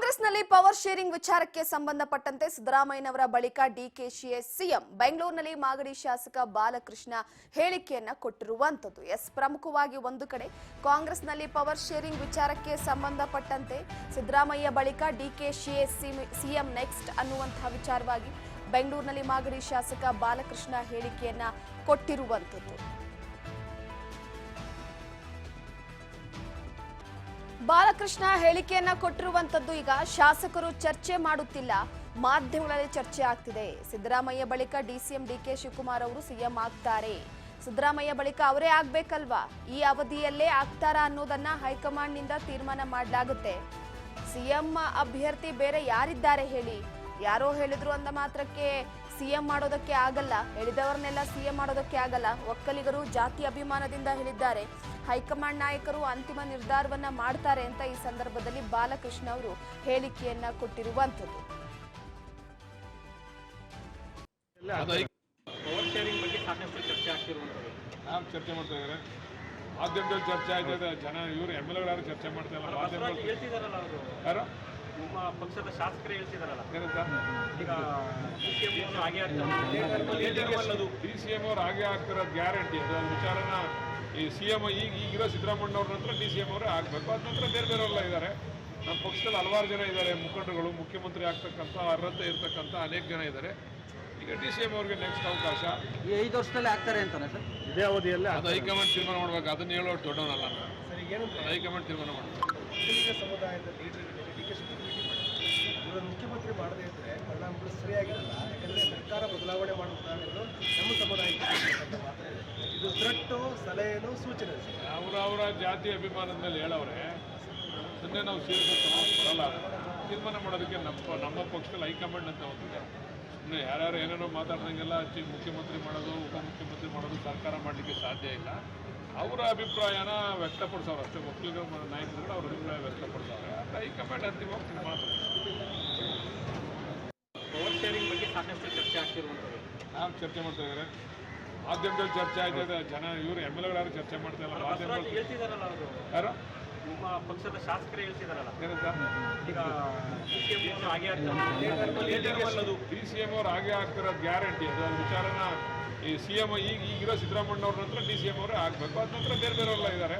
ಕಾಂಗ್ರೆಸ್ನಲ್ಲಿ power sharing ವಿಚಾರಕ್ಕೆ ಸಂಬಂಧಪಟ್ಟಂತೆ ಸಿದ್ದರಾಮಯ್ಯನವರ ಬಳಿಕ ಡಿಕೆಶಿಯ ಸಿಎಂ ಬೆಂಗಳೂರಿನಲ್ಲಿ ಮಾಗಡಿ ಶಾಸಕ ಬಾಲಕೃಷ್ಣ ಹೇಳಿಕೆಯನ್ನ ಕೊಟ್ಟಿರುವಂತದ್ದು. ಪ್ರಮುಖವಾಗಿ ಒಂದು ಕಡೆ ಕಾಂಗ್ರೆಸ್ನಲ್ಲಿ ಪವರ್ ಶೇರಿಂಗ್ ವಿಚಾರಕ್ಕೆ ಸಂಬಂಧಪಟ್ಟಂತೆ ಸಿದ್ದರಾಮಯ್ಯ ಬಳಿಕ ಡಿಕೆಶಿಯ ಸಿಎಂ ನೆಕ್ಸ್ಟ್ ಅನ್ನುವಂತಹ ವಿಚಾರವಾಗಿ ಬೆಂಗಳೂರಿನಲ್ಲಿ ಮಾಗಡಿ ಶಾಸಕ ಬಾಲಕೃಷ್ಣ ಹೇಳಿಕೆಯನ್ನ ಕೊಟ್ಟಿರುವಂತದ್ದು. ಬಾಲಕೃಷ್ಣ ಹೇಳಿಕೆಯನ್ನ ಕೊಟ್ಟಿರುವಂತದ್ದು ಈಗ ಶಾಸಕರು ಚರ್ಚೆ ಮಾಡುತ್ತಿಲ್ಲ, ಮಾಧ್ಯಮಗಳಲ್ಲಿ ಚರ್ಚೆ ಆಗ್ತಿದೆ. ಸಿದ್ದರಾಮಯ್ಯ ಬಳಿಕ ಡಿಸಿಎಂ ಡಿಕೆ ಶಿವಕುಮಾರ್ ಅವರು ಸಿಎಂ ಆಗ್ತಾರೆ, ಸಿದ್ದರಾಮಯ್ಯ ಬಳಿಕ ಅವರೇ ಆಗ್ಬೇಕಲ್ವಾ, ಈ ಅವಧಿಯಲ್ಲೇ ಆಗ್ತಾರಾ ಅನ್ನೋದನ್ನ ಹೈಕಮಾಂಡ್ ನಿಂದ ತೀರ್ಮಾನ ಮಾಡಲಾಗುತ್ತೆ. ಸಿಎಂ ಅಭ್ಯರ್ಥಿ ಬೇರೆ ಯಾರಿದ್ದಾರೆ ಹೇಳಿ? ಯಾರೋ ಹೇಳಿದ್ರು ಅಂದ ಮಾತ್ರಕ್ಕೆ ಸಿಎಂ ಮಾಡೋದಕ್ಕೆ ಆಗಲ್ಲ, ಹೇಳಿದವರನ್ನೆಲ್ಲ ಸಿಎಂ ಮಾಡೋದಕ್ಕೆ ಆಗಲ್ಲ. ಒಕ್ಕಲಿಗರು ಜಾತಿ ಅಭಿಮಾನದಿಂದ ಹೇಳಿದ್ದಾರೆ, ಹೈಕಮಾಂಡ್ ನಾಯಕರು ಅಂತಿಮ ನಿರ್ಧಾರವನ್ನ ಮಾಡ್ತಾರೆ ಅಂತ ಈ ಸಂದರ್ಭದಲ್ಲಿ ಬಾಲಕೃಷ್ಣ ಅವರು ಹೇಳಿಕೆಯನ್ನ ಕೊಟ್ಟಿರುವಂತದ್ದು. ಚರ್ಚೆ ಮಾಡ್ತಾ ಇದ್ದಾರೆ, ಮಾಧ್ಯಮದಲ್ಲಿ ಚರ್ಚೆ ಆಗಿದೆ. ಜನ ಇವರು ಎಮ್ಎಲ್ಎಗಳು ಚರ್ಚೆ ಮಾಡ್ತಾ ಇಲ್ಲ, ಮಾಧ್ಯಮದಲ್ಲಿ ಯಾರು ನಿಮ್ಮ ಪಕ್ಷದ ಶಾಸಕರೇ ಹೇಳ್ತಿದಾರಲ್ಲ, ಈಗ ಡಿಸಿಎಂ ಅವ್ರು ಹಾಗೆ ಆಗ್ತಿರೋ ಗ್ಯಾರಂಟಿ. ಅದು ವಿಚಾರನ ಈ ಸಿಎಂ ಈಗಿರೋ ಸಿದ್ದರಾಮಯ್ಯ ಅವ್ರ ನಂತರ ಡಿಸಿಎಂ ಅವರೇ ಆಗಬೇಕು. ಅದ ನಂತರ ಬೇರೆ ಬೇರೆಲ್ಲ ಇದ್ದಾರೆ. ನಮ್ಮ ಪಕ್ಷದಲ್ಲಿ ಹಲವಾರು ಜನ ಇದ್ದಾರೆ, ಮುಖಂಡರುಗಳು, ಮುಖ್ಯಮಂತ್ರಿ ಆಗ್ತಕ್ಕಂಥ ಅರ್ಹತೆ ಇರ್ತಕ್ಕಂಥ ಅನೇಕ ಜನ ಇದ್ದಾರೆ. ಈಗ ಡಿಸಿಎಂ ಅವ್ರಿಗೆ ನೆಕ್ಸ್ಟ್ ಅವಕಾಶ ಈ 5 ವರ್ಷದಲ್ಲಿ ಆಗ್ತಾರೆ ಅಂತಾನೆ ಸರ್, ಇದೇ ಅವಧಿಯಲ್ಲಿ. ಅದು ಹೈಕಮಾಂಡ್ ತೀರ್ಮಾನ ಮಾಡ್ಬೇಕು, ಅದನ್ನ ಹೇಳೋದು ದೊಡ್ಡವನಲ್ಲ ನಾನು. ಹೈಕಮಾಂಡ್ ತೀರ್ಮಾನ ಮಾಡ್ಬೇಕು. ಸಮುದಾಯದ ಇವರನ್ನು ಮುಖ್ಯಮಂತ್ರಿ ಮಾಡದೇ ಇದ್ದರೆ ಪರಿಣಾಮಗಳು ಸರಿಯಾಗಿರಲ್ಲ. ಯಾಕಂದರೆ ಸರ್ಕಾರ ಬದಲಾವಣೆ ಮಾಡುವಂಥದ್ದು ನಮ್ಮ ಸಮುದಾಯಕ್ಕೆ ಇದು ಥ್ರೆಟ್ಟು, ಸಲಹೆನೂ, ಸೂಚನೆ. ಅವರ ಜಾತಿ ಅಭಿಮಾನದ ಮೇಲೆ ಹೇಳವ್ರೆ, ಸುಮ್ಮನೆ ನಾವು ಸೇರಿಸಲ್ಲ. ತೀರ್ಮಾನ ಮಾಡೋದಕ್ಕೆ ನಮ್ಮ ಪಕ್ಷದಲ್ಲಿ ಹೈಕಮಾಂಡ್ ಅಂತ ಹೋಗ್ತಿದೆ. ಸುಮ್ಮನೆ ಯಾರ್ಯಾರು ಏನೇನೋ ಮಾತಾಡ್ದಂಗೆಲ್ಲ ಮುಖ್ಯಮಂತ್ರಿ ಮಾಡೋದು, ಉಪಮುಖ್ಯಮಂತ್ರಿ ಮಾಡೋದು ಸರ್ಕಾರ ಮಾಡಲಿಕ್ಕೆ ಸಾಧ್ಯ ಇಲ್ಲ. ಅವರ ಅಭಿಪ್ರಾಯನ ವ್ಯಕ್ತಪಡಿಸೋರು ಅಷ್ಟೇ. ಒಕ್ಕಲಿಗರ ನಾಯಕರುಗಳು ಅವ್ರ ಅಭಿಪ್ರಾಯ ವ್ಯಕ್ತಪಡಿಸೋರೆ, ಹೈಕಮಾಂಡ್ ಅಂತಿಮವಾಗಿ ಮಾತು. ಪವರ್ ಶೇರಿಂಗ್ ಬಗ್ಗೆ ಸಾಕಷ್ಟು ಚರ್ಚೆ ಆಗ್ತಿರುವಂಥದ್ದು. ಚರ್ಚೆ ಮಾಡ್ತಾ ಇದ್ದಾರೆ, ಮಾಧ್ಯಮದಲ್ಲಿ ಚರ್ಚೆ ಆಗಿದೆ. ಜನ ಇವರು ಎಮ್ಎಲ್ಎಗಳು ಚರ್ಚೆ ಮಾಡ್ತಾ ಇಲ್ಲ, ಮಾಧ್ಯಮದಲ್ಲಿ ಹೇಳ್ತಿದಾರಲ್ಲ, ಅವರು ಯಾರು ನಿಮ್ಮ ಪಕ್ಷದ ಶಾಸಕರೇ ಹೇಳ್ತಿದಾರಲ್ಲ, ಈಗ ಡಿಸಿಎಂ ಅವ್ರು ಹಾಗೆ ಆಗ್ತಿರೋ ಗ್ಯಾರಂಟಿ. ಅದು ವಿಚಾರನ ಈ ಸಿಎಂ ಈಗಿರೋ ಸಿದ್ದರಾಮಯ್ಯ ಅವ್ರ ನಂತರ ಡಿಸಿಎಂ ಅವರೇ ಆಗಬೇಕು. ಅದ ನಂತರ ಬೇರೆ ಬೇರೆಲ್ಲ ಇದ್ದಾರೆ.